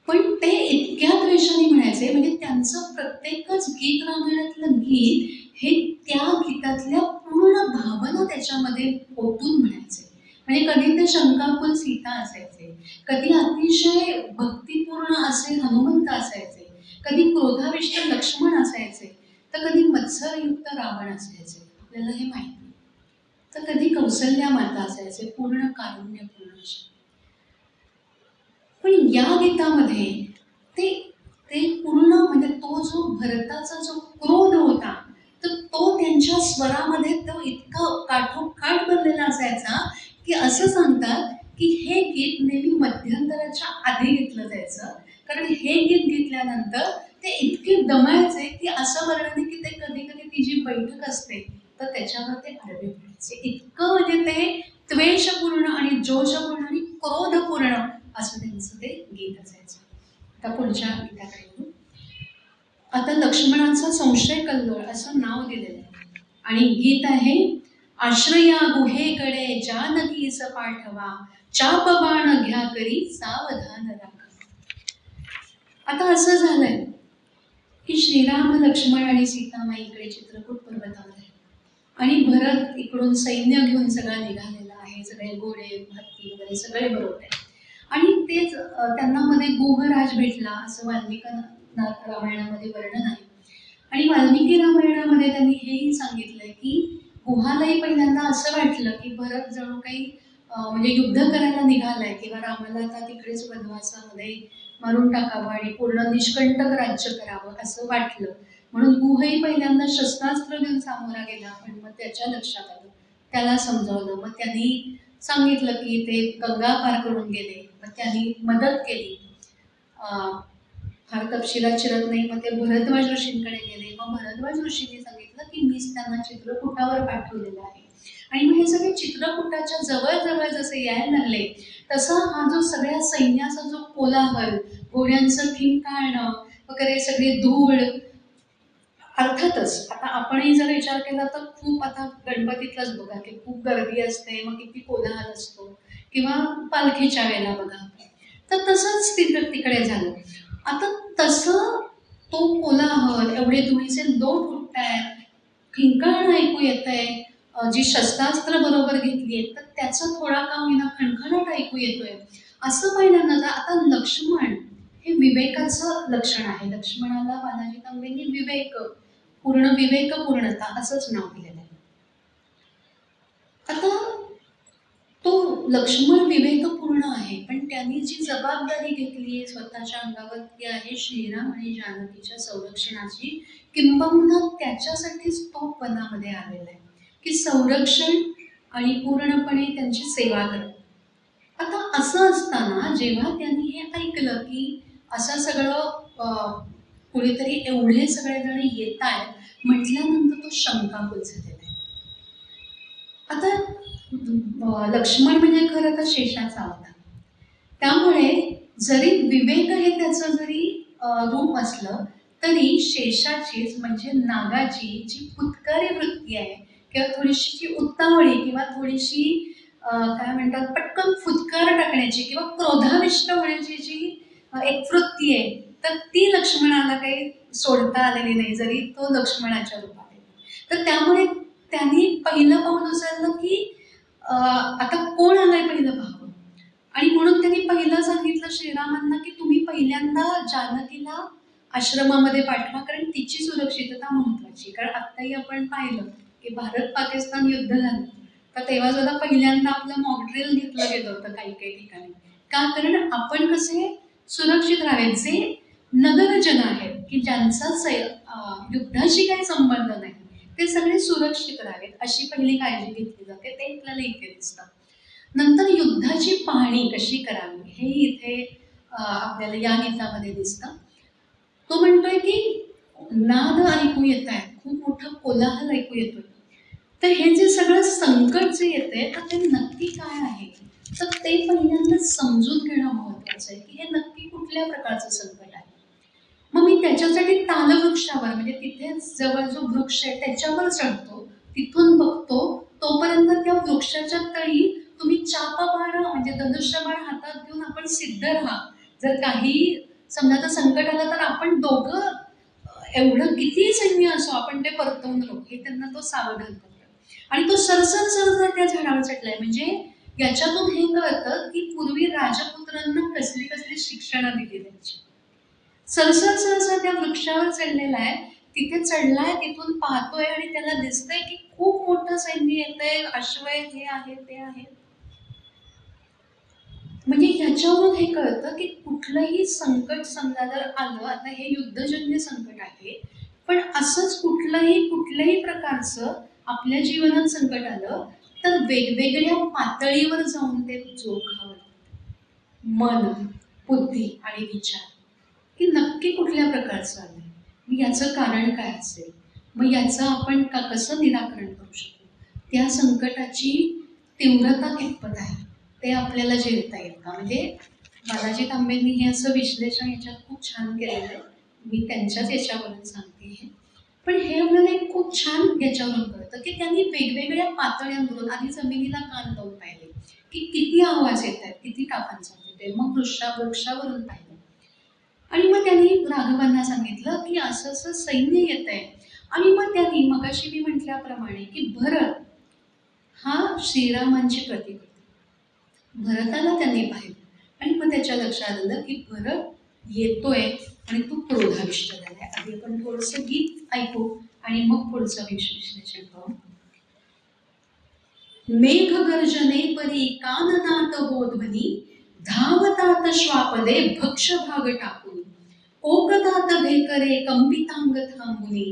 S1: पण ते इतक्या द्वेषाने म्हणायचे, म्हणजे त्यांचं प्रत्येकच गीत रामायणातलं गीत हे त्या गीतातल्या पूर्ण भावना त्याच्यामध्ये ओतून म्हणायचे. म्हणजे कधी ते शंकाकुल सीता असायचे, कधी अतिशय भक्तिपूर्ण असे हनुमंत असायचे, कधी क्रोधाविष्ट लक्ष्मण असायचे, तर कधी मत्सरयुक्त रावण असायचे, आपल्याला हे माहिती. तर कधी कौसल्या माता असायचे, पूर्ण कारुण्यपूर्ण असे. पण या गीतामध्ये ते ते पूर्ण म्हणजे तो जो भरताचा जो क्रोध होता तर तो त्यांच्या स्वरामध्ये तो इतका काठोकाठ बनलेला असायचा की असं सांगतात की हे गीत नेहमी मध्यंतराच्या आधी घेतलं जायचं, कारण हे गीत घेतल्यानंतर ते इतके दमायचे की असं वर्णन की ते कधी कधी ती जी बैठक असते तर त्याच्यावर ते आडवे पडायचे. इतकं म्हणजे ते त्वेषपूर्ण आणि जोशपूर्ण आणि क्रोधपूर्ण असं त्यांचं ते गीत असायचं. आता पुढच्या गीताकडे. आता लक्ष्मणाचा संशय कल्लोळ असं नाव दिलेलं आहे आणि गीत आहे. आश्रया गुहेकडे जानकीस पाठवा, चाप बाण घ्या करी सावधान राखा. आता असं झालंय की श्रीराम, लक्ष्मण आणि सीतामाई इकडे चित्रकूट पर्वतावर आहे आणि भरत इकडून सैन्य घेऊन सगळा निघालेला आहे. सगळे घोडे, हत्ती वगैरे सगळे बरोबर आहे. आणि तेच त्यांना मध्ये गुहराज भेटला असं रामायणामध्ये वर्णन आहे. आणि वाल्मिकी रामायणामध्ये त्यांनी हेही सांगितलंय की गुहालाही पहिल्यांदा असं वाटलं की भरत जणू काही म्हणजे युद्ध करायला निघालाय किंवा रामाला आता तिकडेच वनवासामध्ये मारून टाकावं आणि पूर्ण निष्कंटक राज्य करावं असं वाटलं. म्हणून गुहही पहिल्यांदा शस्त्रास्त्र घेऊन सामोरा गेला. पण मग त्याच्या लक्षात आलं, त्याला समजावलं, मग त्यांनी सांगितलं की ते गंगा पार करून गेले. मग त्यांनी मदत केली. फार तपशिलात शिरत नाही. मग ते भरद्वाज ऋषींकडे गेले. मग भरद्वाज ऋषींनी सांगितलं की मीच त्यांना चित्रकूटावर पाठवलेलं आहे. आणि मग हे सगळे चित्रकूटाच्या जवळ जवळ जसे यायला लागले तसा हा जो सगळ्या सैन्याचा जो कोलाहल, घोड्यांचं किंकाळणं वगैरे, सगळे धूळ, अर्थातच आता आपणही जर विचार केला तर खूप आता गणपतीतलाच बघा की खूप गर्दी असते, मग किती कोलाहल असतो, किंवा पालखीच्या वेळेला बघा. तर तसंच तिकडे झालं. आता तसं तो कोलाहल, एवढे धुळीचे दोट उठतायत, खिंकाळणं ऐकू येतंय, जी शस्त्रास्त्र बरोबर घेतली आहेत तर त्याचा थोडा का होईना खणखणाट ऐकू येतोय. असं पहिल्यांदा तर आता लक्ष्मण हे विवेकाचं लक्षण आहे. लक्ष्मणाला बालाजी तांबेंनी विवेक, पूर्ण विवेक पूर्णता असंच नाव दिलेलं आहे. आता तो लक्ष्मण विवेकपूर्ण आहे, पण त्यांनी जी जबाबदारी घेतली आहे स्वतःच्या अंगावर ती आहे श्रीराम आणि जानकीच्या संरक्षणाची. किंबहुना त्याच्यासाठीच तो वनामध्ये आलेला आहे की संरक्षण आणि पूर्णपणे त्यांची सेवा करत. आता असं असताना जेव्हा त्यांनी हे ऐकलं की असं सगळं कुणीतरी एवढे सगळेजण येत आहेत म्हटल्यानंतर तो शंकाकुल झालेला आहे. आता लक्ष्मण म्हणजे खरं तर शेषाचा अवतार. त्यामुळे जरी विवेक हे त्याचं जरी रूप असलं तरी शेषाचीच म्हणजे नागाची जी फुतकारी वृत्ती आहे किंवा थोडीशी जी उतावळी किंवा थोडीशी काय म्हणतात पटकन फुतकार टाकण्याची किंवा क्रोधाविष्ट होण्याची जी एक वृत्ती आहे तर ती लक्ष्मणाला काही सोडता आलेली नाही जरी तो लक्ष्मणाच्या रूपात आहे. तर त्यामुळे त्यांनी पहिलं पाऊल उचललं की आता कोण आलाय पहिलं पाहावं. आणि म्हणून त्यांनी पहिलं सांगितलं श्रीरामांना की तुम्ही पहिल्यांदा जानकीला आश्रमामध्ये पाठवा, कारण तिची सुरक्षितता महत्वाची. कारण आत्ताही आपण पाहिलं की भारत पाकिस्तान युद्ध झालं तर तेव्हा सुद्धा पहिल्यांदा आपलं मॉकड्रिल घेतलं गेलं होतं काही काही ठिकाणी. का? कारण आपण कसे सुरक्षित राहावेत. जे नगरजन आहेत की ज्यांचा युद्धाशी काही संबंध नाही ते सगळे सुरक्षित राहावेत अशी पहिली काळजी घेतली जाते. ते आपल्याला इथे दिसतं. नंतर युद्धाची पाहणी कशी करावी हे इथे आपल्याला या गीतामध्ये दिसतं. तो म्हणतोय की नाद ऐकू येत आहेत, खूप मोठा कोलाहल ऐकू येतोय. तर हे जे सगळं संकट जे येते तर ते नक्की काय आहे तर ते पहिल्यांदा समजून घेणं महत्वाचं आहे की हे नक्की कुठल्या प्रकारचं संकट आहे. मग मी त्याच्यासाठी तालवृक्षावर म्हणजे तिथे जवळ जो वृक्ष आहे त्याच्यावर चढतो, तिथून बघतो. तोपर्यंत त्या वृक्षाच्या तळी तुम्ही चापबाण म्हणजे धनुष्यबाण हातात घेऊन आपण सिद्ध राहा. जर काही समजा तर संकट आलं तर आपण दोघं एवढं किती सैन्य असो आपण ते परतवून राहू हे त्यांना तो सावधान करतो. आणि तो सरसर सरसर त्या झाडावर चढलाय. म्हणजे याच्यातून हे कळतं की पूर्वी राजपुत्रांना कसली कसली शिक्षणं दिली जायची. सरसर सरसर त्या वृक्षावर चढलेला आहे, तिथे चढलाय, तिथून पाहतोय आणि त्याला दिसतंय की खूप मोठं सैन्य येतंय, अश्व आहेत, हे आहे ते आहे. म्हणजे ह्याच्यावरून हे कळतं की कुठलंही संकट समजा जर आलं, आता हे युद्धजन्य संकट आहे, पण असंच कुठल्याही प्रकारचं आपल्या जीवनात संकट आलं तर वेगवेगळ्या पातळीवर जाऊन ते जोखावं. मन, बुद्धी आणि विचार की नक्की कुठल्या प्रकारचं आलंय, मग याचं कारण काय असेल, मग याचं आपण कसं निराकरण करू शकतो, त्या संकटाची तीव्रता कितपत आहे ते आपल्याला झेलता येईल का. म्हणजे बालाजी तांबेंनी हे असं विश्लेषण याच्यात खूप छान केलेलं आहे. मी त्यांच्याच याच्यावरून सांगते हे. पण हे आपल्याला एक खूप छान याच्यावरून कळतं की त्यांनी वेगवेगळ्या पातळ्यांवरून आधी जमिनीला कान लावून पाहिले की किती आवाज येत आहेत, किती टाकांचा येते, मग वृक्षावरून पाहिलं. आणि मग त्यांनी राघवांना सांगितलं की असं असं सैन्य येत आहे. आणि मग त्यांनी मगाशी मी म्हटल्याप्रमाणे की भरत हा श्रीरामांची प्रतीक होता. भरताला त्यांनी पाहिलं आणि मग त्याच्या लक्षात आलं की भरत येतोय आणि तो क्रोधाविष्ट झालाय. आधी आपण थोडंसं गीत ऐकू आणि मग पुढचं विश्लेषण पाहू. मेघ गर्जने परी काननात हो ध्वनी, धावतात श्वापदे भक्ष भाग टाकून, ओकतात भेकरे कंपितांग थांबुनी,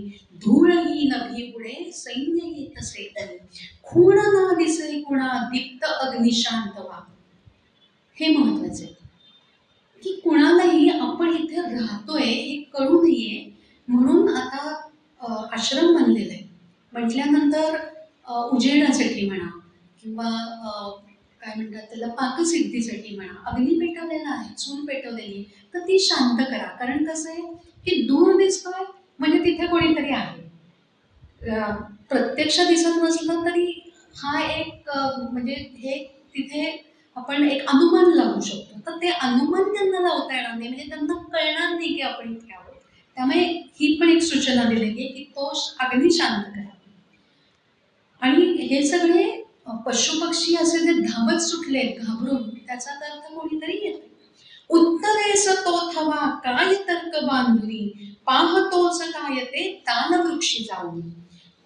S1: धूळही नभी पुढे सैन्य येत सेतनी, खूण ना दिसे कुणा दीप्त अग्निशांत व्हा. हे महत्वाचे की कुणालाही आपण इथे राहतोय हे कळू नये म्हणून आता आश्रम बनलेला आहे. म्हटल्यानंतर उजेडासाठी म्हणा किंवा काय म्हणतात त्याला पाकसिद्धीसाठी म्हणा, अग्नी पेटवलेला आहे, चूल पेटवलेली, तर ती शांत करा. कारण कसं आहे की दूर दिसतोय म्हणजे तिथे कोणीतरी आहे. प्रत्यक्ष दिसत नसलं तरी हा एक म्हणजे हे तिथे आपण एक अनुमान लावू शकतो. तर ते अनुमान त्यांना लावता येणार नाही, म्हणजे त्यांना कळणार नाही की आपण इथे आहोत. त्यामुळे ही पण एक सूचना दिलेली आहे की तो अग्नी शांत करा. आणि हे सगळे पशुपक्षी असे जे धावत सुटले घाबरून, त्याचा अर्थ कोणीतरी येते. उत्तरेस तो थवा काय तर्क बांधुनी, पाहतोच काय ते तालवृक्षी जाऊन,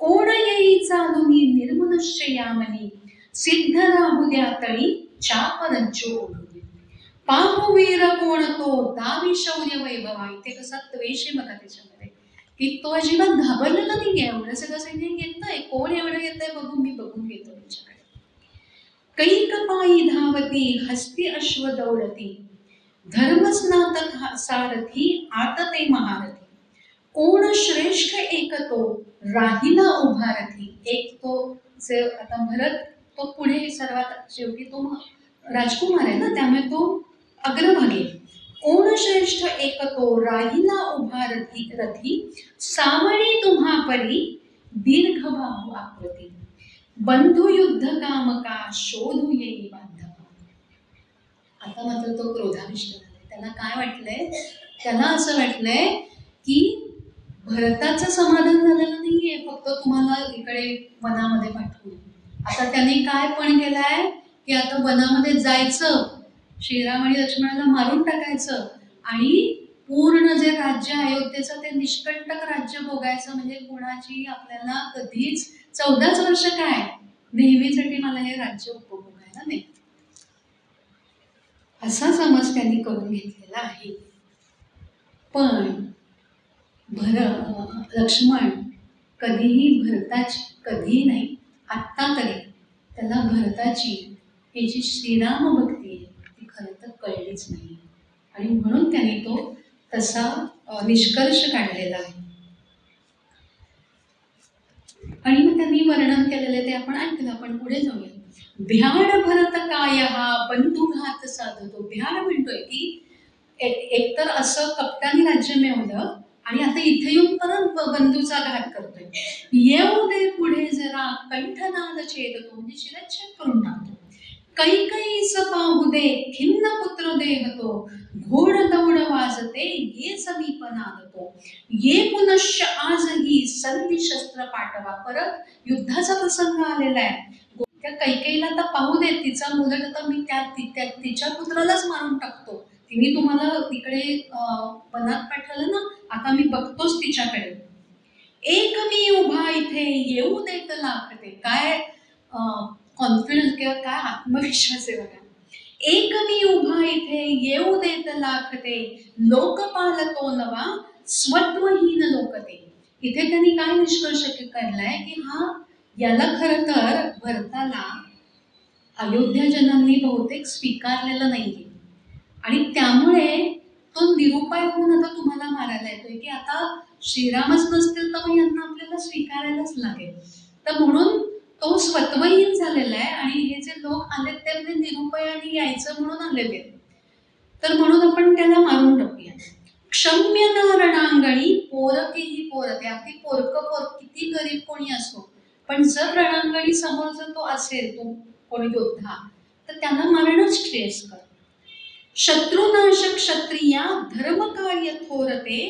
S1: कोण येई चालुनी निर्मनुष्य यामनी, सिद्ध राहू द्या तळी चापरंचो ओढुनी, पाहू वीर कोण तो दावी शौर्य वैभवा. इथे कसा द्वेष आहे बघा त्याच्यामध्ये की तो अजिबात घाबरलेला नाहीये. एवढं सगळं सैन्य येतंय, कोण एवढं येतंय बघून मी बघून घेतो त्यांच्याकडे. कैक पायी धावती हस्ती अश्व दौडती, धर्मस्नातक सारथी आतते महारथी, कोण श्रेष्ठ एक तो राहिला उभारथी. एक तो जे आता भरत तो पुढे सर्वात शेवटी तो राजकुमार आहे ना, त्यामुळे तो अग्रभागी. कोण श्रेष्ठ एक तो राहिला उभा रथी, सावळी तुम्हा परी दीर्घ बाहू आकृती, बंधू युद्ध काम का शोधू येई बांधवा. आता मात्र तो क्रोधाविष्ट झालाय. त्याला काय वाटलंय, त्याला असं वाटलंय की भरताचं समाधान झालेलं नाहीये फक्त तुम्हाला इकडे वनामध्ये पाठवून. आता त्यांनी काय पण केलाय की आता वनामध्ये जायचं, श्रीराम आणि लक्ष्मणाला मारून टाकायचं आणि पूर्ण जे राज्य अयोध्येचं ते निष्कंटक राज्य भोगायचं. म्हणजे कुणाची आपल्याला कधीच 14च वर्ष काय नेहमीसाठी मला हे राज्य उपभोगायला नाही, असा समज त्यांनी करून घेतलेला आहे. पण लक्ष्मण कधीही भरताची, कधीही नाही आत्ता तरी त्याला भरताची ही जी श्रीराम भक्ती आहे ती खरं तर कळलीच नाही. आणि म्हणून त्यांनी तो तसा निष्कर्ष काढलेला आहे. आणि मग त्यांनी वर्णन केलेले ते आपण ऐकलं. आपण पुढे जाऊया. भ्याड भरत काय हा बंधुघात साधतो. भ्याड म्हणतोय की एकतर असं कप्तानी राज्य मिळवलं आणि आता इथे येऊन परत बंधूचा घात करतोय. येऊ दे पुढे जरा कंठनाद छेदतो, म्हणजे शिरच्छेद करून टाकतो. कैकईस पाहू दे खिन्न पुत्र देहतो, घोड दौड वाजते ये समीप नादतो, ये पुनश्च आजही संधी शस्त्र पाठवा. परत युद्धाचा प्रसंग आलेला आहे. त्या कैकेयीला आता पाहू देत, तिचा मुलगा आता मी तिच्या पुत्रालाच मारून टाकतो. तिने तुम्हाला तिकडे वनात पाठवलं ना, आता मी बघतोच तिच्याकडे. एक मी उभा इथे येऊ देत लाखते. काय कॉन्फिडन्स किंवा काय आत्मविश्वास आहे बघा. एक मी उभा इथे येऊ देत लाखते, लोकपाल तो नवा स्वत्वहीन लोकते. इथे त्यांनी काय निष्कर्ष काढलाय की याला खरं तर भरताला अयोध्याजनांनी बहुतेक स्वीकारलेलं नाहीये आणि त्यामुळे तो निरुपाय होऊन आता तुम्हाला मारायला येतोय की आता श्रीरामच नसतील तर मग यांना आपल्याला स्वीकारायलाच लागेल. तर म्हणून तो स्वत्वहीन झालेला आहे आणि हे जे लोक आलेत ते म्हणजे निरुपायाने यायचं म्हणून आलेले. तर म्हणून आपण त्याला मारून टाकूया. क्षम्य न रणांगणी पोरकेही पोरते. अगदी पोरक किती गरीब कोणी असो, पण जर रणांगणी समोर जर तो असेल, तो कोणी योद्धा, तर त्यांना मारणंच श्रेयस्कर. शत्रुनाश क्षत्रिया धर्मकार्य थोरते,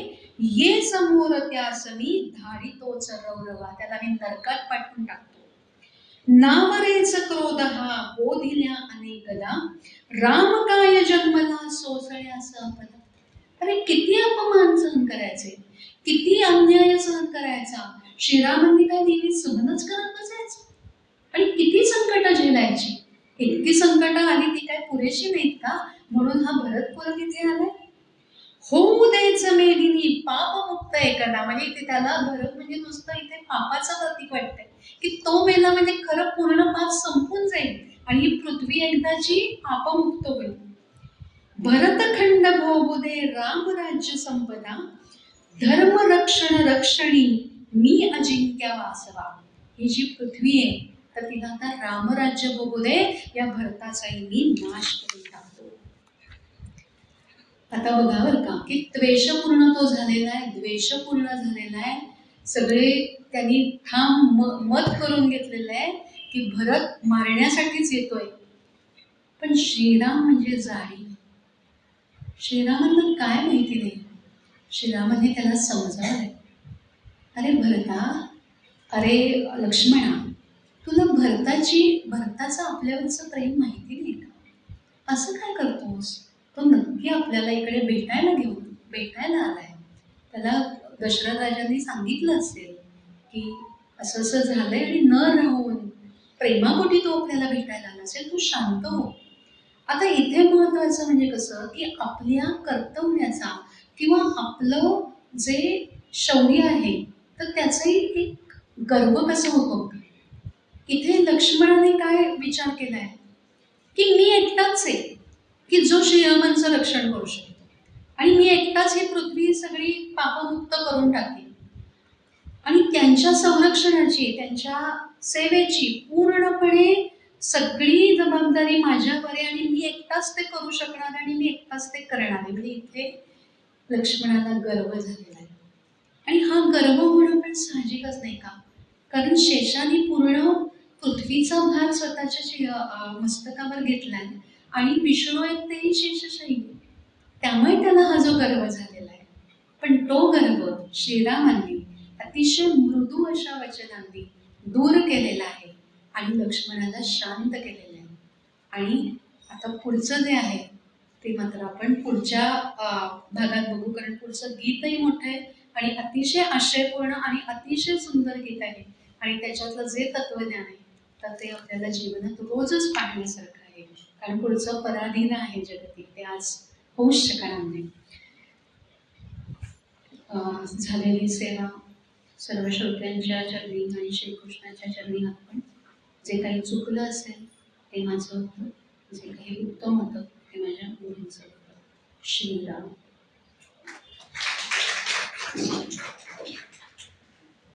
S1: ये समोर त्यासमी धाडितोच रौरवा. त्याला मी नरकात पाठवून टाकतो. नावरेच क्रोध हा बोधिल्या अनेकदा, राम काय जन्मला सोसळ्यास आपला. अरे किती अपमान सहन करायचे, किती अन्याय सहन करायचा. श्रीरामांनी काय नेहमी सहनच करत बसायचं आणि किती संकट झेलायची. इतकी संकट आली ती काय पुरेशी नाहीत का म्हणून हा भरत परत इथे आलाय. होऊ द्यायचं मेदिनी पापमुक्त एकदा. म्हणजे इथे त्याला भरत म्हणजे नुसतं इथे पापाचं प्रतीक वाटतंय की तो मेला म्हणजे खरं पूर्ण पाप संपून जाईल आणि ही पृथ्वी एकदाची पापमुक्त होईल. भरतखंड भोगू दे राम राज्य संपदा, धर्म रक्षण रक्षणी मी अजिंक्य वासवा. ही जी पृथ्वी आहे तर तिला आता रामराज्य बघू दे, या भरताचाही मी नाश करून टाकतो. आता बघा बरं का की त्वेषपूर्ण तो झालेला आहे, द्वेषपूर्ण झालेला आहे. सगळे त्यांनी ठाम मत करून घेतलेलं आहे की भरत मारण्यासाठीच येतोय. पण श्रीराम म्हणजे जाडी. श्रीरामांना काय माहिती नाही. श्रीरामाने त्याला समजावलंय, अरे भरता, अरे लक्ष्मणा, तुला भरताचं आपल्यावरचं प्रेम माहिती नाही का? असं काय करतोस? तो नक्की आपल्याला इकडे भेटायला आलाय. त्याला दशरथ राजांनी सांगितलं असेल की असं असं झालंय आणि न राहून प्रेमापोटी तो आपल्याला भेटायला आला असेल. तू शांत हो. आता इथे महत्वाचं म्हणजे कसं की आपल्या कर्तव्याचा किंवा आपलं जे शौर्य आहे तर त्याचाही एक गर्व कसा होतो. इथे लक्ष्मणाने काय विचार केलाय की मी एकटाच आहे की जो श्रीरामांचं रक्षण करू शकतो आणि मी एकटाच ही पृथ्वी सगळी पापमुक्त करून टाकेन आणि त्यांच्या संरक्षणाची, त्यांच्या सेवेची पूर्णपणे सगळी जबाबदारी माझ्यावर आहे आणि मी एकटाच ते करू शकणार आणि मी एकटाच ते करणार आहे. म्हणजे इथे लक्ष्मणाला गर्व झालेला आहे आणि हा गर्व होणं पण साहजिकच नाही का. कारण शेषाने पूर्ण पृथ्वीचा भार स्वतःच्या मस्तकावर घेतलाय आणि विष्णू आहेत तेही शेषशाही, त्यामुळे त्याला हा जो गर्व झालेला आहे. पण तो गर्व श्रीरामांनी अतिशय मृदू अशा वचनांनी दूर केलेला आहे आणि लक्ष्मणाला शांत केलेलं आहे. आणि आता पुढचं जे आहे ते मात्र आपण पुढच्या भागात बघू, कारण पुढचं गीतही मोठं आहे आणि अतिशय आशयपूर्ण आणि अतिशय सुंदर गीत आहे आणि त्याच्यातलं जे तत्वज्ञान आहे तर ते आपल्याला जीवनात रोजच पाहण्यासारखं आहे. कारण पुढचं पराधीन आहे जगती, ते आज होऊच शकणार नाही. झालेली सेवा सर्व श्रोत्यांच्या चरणी आणि श्रीकृष्णाच्या चरणी आपण. जे काही चुकलं असेल ते माझं होतं, जे काही उत्तम होतं ते माझ्या मुलींचं होतं. श्रीराम.